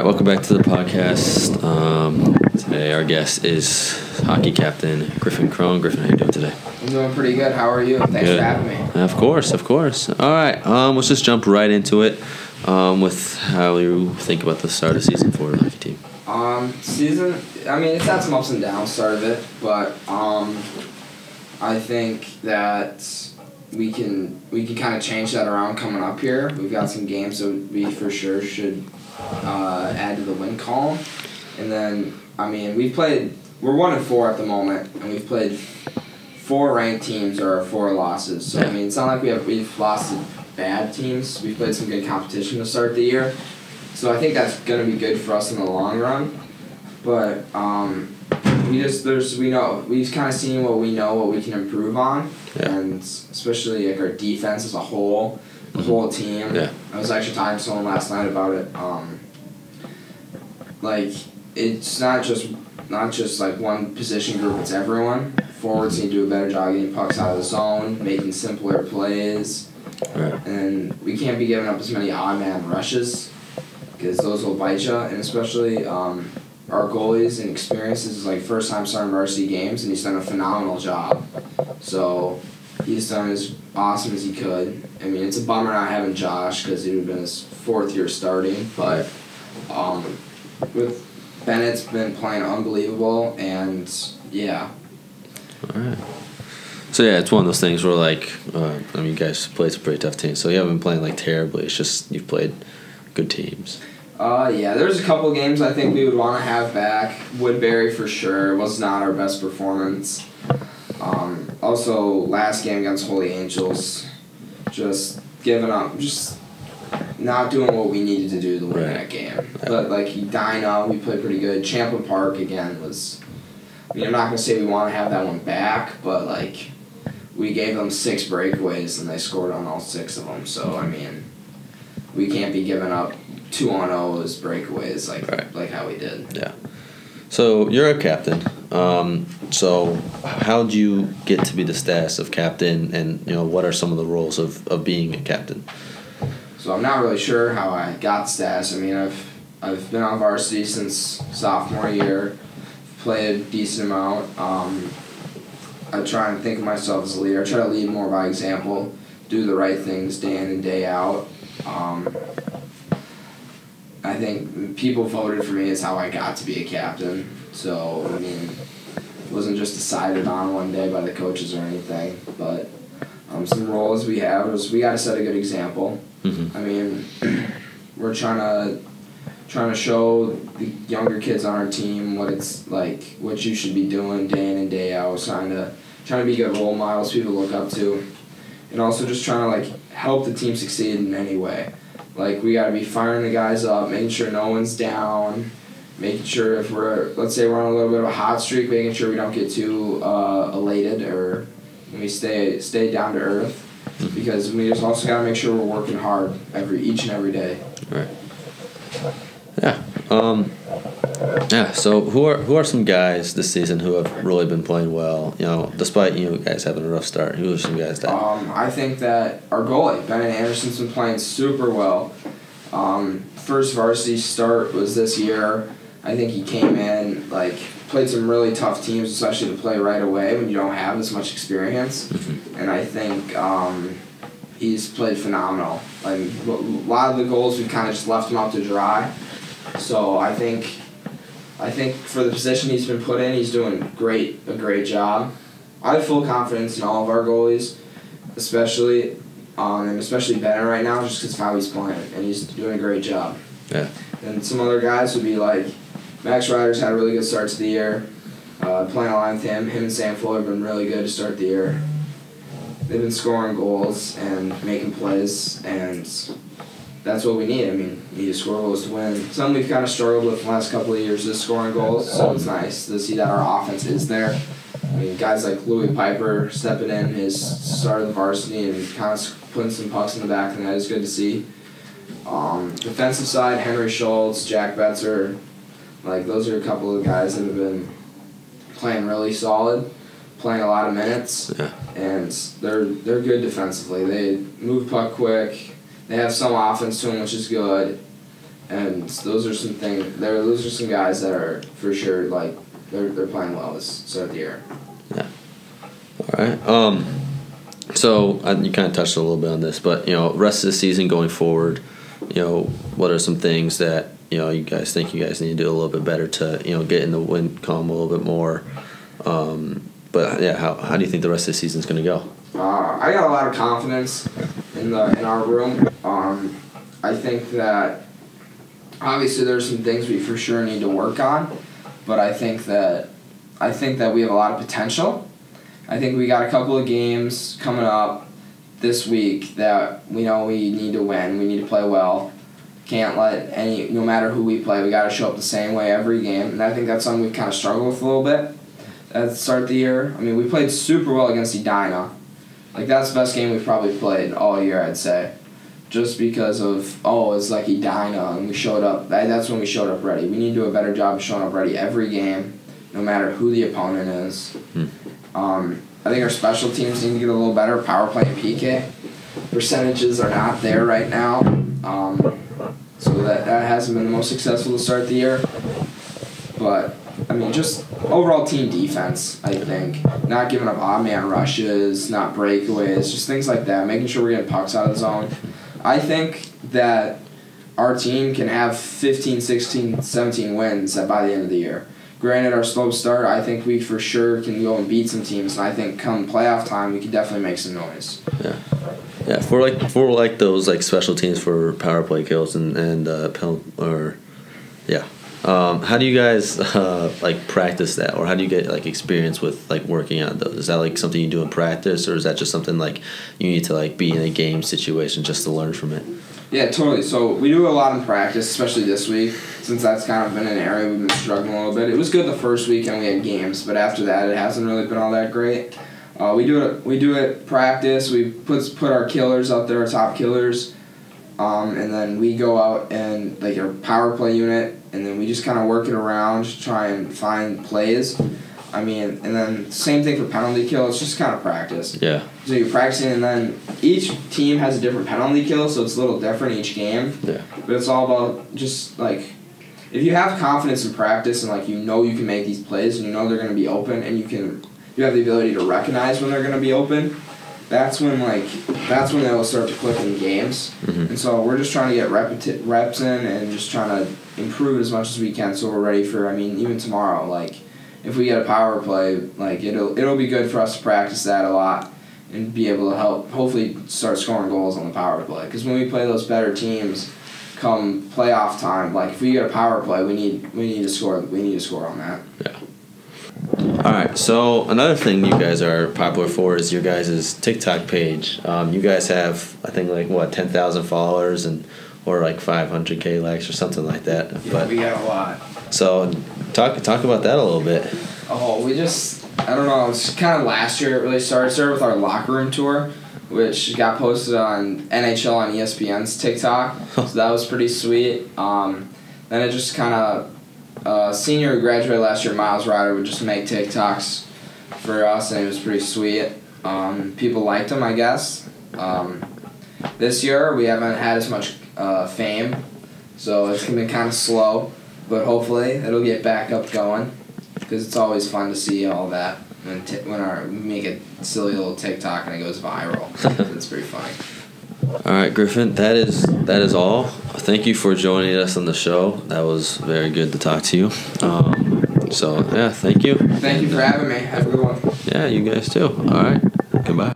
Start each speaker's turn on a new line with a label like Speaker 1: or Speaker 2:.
Speaker 1: welcome back to the podcast. Today our guest is hockey captain Griffin Krone. Griffin, how you doing today?
Speaker 2: I'm doing pretty good. How are you? Thanks for having me.
Speaker 1: Of course. All right, let's just jump right into it with how you think about the start of season for the hockey team.
Speaker 2: It's had some ups and downs, start of it, but I think that we can kind of change that around coming up here. We've got some games that we for sure should add to the win column. And then, we're 1-4 at the moment, and we've played 4 ranked teams or 4 losses. So, it's not like we've lost to bad teams. We've played some good competition to start the year. So I think that's going to be good for us in the long run. But we've kind of seen what we know, what we can improve on, and especially like our defense as a whole, the whole team. Yeah. I was actually talking to someone last night about it. It's not just like one position group; it's everyone. Forwards need to do a better job getting pucks out of the zone, making simpler plays, and we can't be giving up as many odd man rushes because those will bite you, and especially. Our goalies and experiences is like first time starting varsity games, and he's done a phenomenal job. So he's done as awesome as he could. It's a bummer not having Josh because it would have been his 4th year starting. But with Bennett's been playing unbelievable, and yeah.
Speaker 1: All right. So yeah, it's one of those things where you guys played some pretty tough teams. So you haven't been playing terribly. It's just you've played good teams.
Speaker 2: There's a couple games I think we would want to have back. Woodbury for sure was not our best performance. Also, last game against Holy Angels, just giving up, just not doing what we needed to do to win that game. But Edina, we played pretty good. Champlin Park again was. I'm not gonna say we want to have that one back, but we gave them 6 breakaways and they scored on all 6 of them. So we can't be giving up 2-on-0s breakaways like how we did.
Speaker 1: Yeah. So you're a captain. So how'd you get to be the status of captain, and what are some of the roles of being a captain?
Speaker 2: So I'm not really sure how I got status. I've been on varsity since sophomore year, played a decent amount. I try and think of myself as a leader. I try to lead more by example, do the right things day in and day out. I think people voted for me as how I got to be a captain. So, it wasn't just decided on one day by the coaches or anything. But some roles we have is we got to set a good example. Mm-hmm. We're trying to show the younger kids on our team what it's like, what you should be doing day in and day out. Trying to be good role models, people to look up to, and also just trying to help the team succeed in any way. We got to be firing the guys up, making sure no one's down, making sure if let's say we're on a little bit of a hot streak, making sure we don't get too elated or we stay down to earth, because we just also got to make sure we're working hard each and every day.
Speaker 1: Right. Yeah. So who are some guys this season who have really been playing well? Despite you guys having a rough start, who are some guys that?
Speaker 2: I think that our goalie Bennett Anderson's been playing super well. First varsity start was this year. I think he came in played some really tough teams, especially to play right away when you don't have as much experience. Mm-hmm. And I think he's played phenomenal. A lot of the goals we've kind of just left him out to dry. So I think for the position he's been put in, he's doing a great job. I have full confidence in all of our goalies, especially Bennett right now, just because of how he's playing, and he's doing a great job.
Speaker 1: Yeah.
Speaker 2: And some other guys would be Max Ryder's had a really good start to the year. Playing along with him and Sam Fuller have been really good to start the year. They've been scoring goals and making plays, and that's what we need. We need to score goals to win. Something we've kind of struggled with the last couple of years is scoring goals, so it's nice to see that our offense is there. Guys like Louis Piper stepping in his start of the varsity and kind of putting some pucks in the back of the net is good to see. Defensive side, Henry Schultz, Jack Betzer, those are a couple of guys that have been playing really solid, playing a lot of minutes, and they're good defensively. They move puck quick. They have some offense to them, which is good. and those are some things. Those are some guys that are for sure like they're playing well this start of the year.
Speaker 1: Yeah. All right. So you kind of touched a little bit on this, but rest of the season going forward, what are some things that you guys think you guys need to do a little bit better to get in the win column a little bit more? But yeah, how do you think the rest of the season is going to go?
Speaker 2: I got a lot of confidence in our room. I think that obviously there's some things we for sure need to work on, but I think that we have a lot of potential. I think we got a couple of games coming up this week that we know we need to win. We need to play well. Can't let no matter who we play, we got to show up the same way every game. And I think that's something we've kind of struggled with a little bit at the start of the year. I mean, we played super well against Edina. Like, that's the best game we've probably played all year, I'd say. Just because of, it's like Edina, and we showed up. That's when we showed up ready. We need to do a better job of showing up ready every game, no matter who the opponent is. I think our special teams need to get a little better. Power play and PK percentages are not there right now. So that hasn't been the most successful to start the year. But, I mean, just overall team defense, I think. Not giving up odd man rushes, not breakaways, just things like that. Making sure we're getting pucks out of the zone. I think that our team can have 15, 16, 17 wins by the end of the year. Granted, our slow start, I think we for sure can go and beat some teams, and I think come playoff time, we can definitely make some noise.
Speaker 1: Yeah. For those like special teams for power play kills and how do you guys practice that, or how do you get experience with working on those? Is that something you do in practice, or is that just something you need to be in a game situation just to learn from it?
Speaker 2: Yeah, totally. So we do a lot in practice, especially this week, since that's kind of been an area we've been struggling a little bit. It was good the first week and we had games, but after that it hasn't really been all that great. We do it practice. We put our killers out there, our top killers, and then we go out and our power play unit, and then we just kind of work it around, just try and find plays. I mean, and then same thing for penalty kill. It's just kind of practice.
Speaker 1: Yeah.
Speaker 2: So you're practicing, and then each team has a different penalty kill, so it's a little different each game.
Speaker 1: Yeah.
Speaker 2: But it's all about just if you have confidence in practice and you can make these plays and you know they're going to be open and you have the ability to recognize when they're going to be open. That's when they'll start to click in games. Mm-hmm. And so we're just trying to get reps in and just trying to improve as much as we can so we're ready for even tomorrow if we get a power play, it'll be good for us to practice that a lot and be able to hopefully start scoring goals on the power play. Because when we play those better teams, come playoff time, if we get a power play, we need to score. We need to score on that.
Speaker 1: Yeah. All right. So another thing you guys are popular for is your guys' TikTok page. You guys have I think 10,000 followers or 500K likes or something like that.
Speaker 2: Yeah,
Speaker 1: but
Speaker 2: we got a lot.
Speaker 1: So talk about that a little bit.
Speaker 2: I don't know, it's kind of last year it really started. It started with our locker room tour, which got posted on NHL on ESPN's TikTok, so that was pretty sweet. Then it just kind of, senior who graduated last year, Miles Ryder, would just make TikToks for us, and it was pretty sweet. People liked them, I guess. This year we haven't had as much fame, so it's been kind of slow. But hopefully it'll get back up going, because it's always fun to see all that when we make a silly little TikTok and it goes viral. It's pretty funny.
Speaker 1: All right, Griffin, that is all. Thank you for joining us on the show. That was very good to talk to you. Thank you.
Speaker 2: Thank you for having me. Have a good one.
Speaker 1: Yeah, you guys too. All right, goodbye.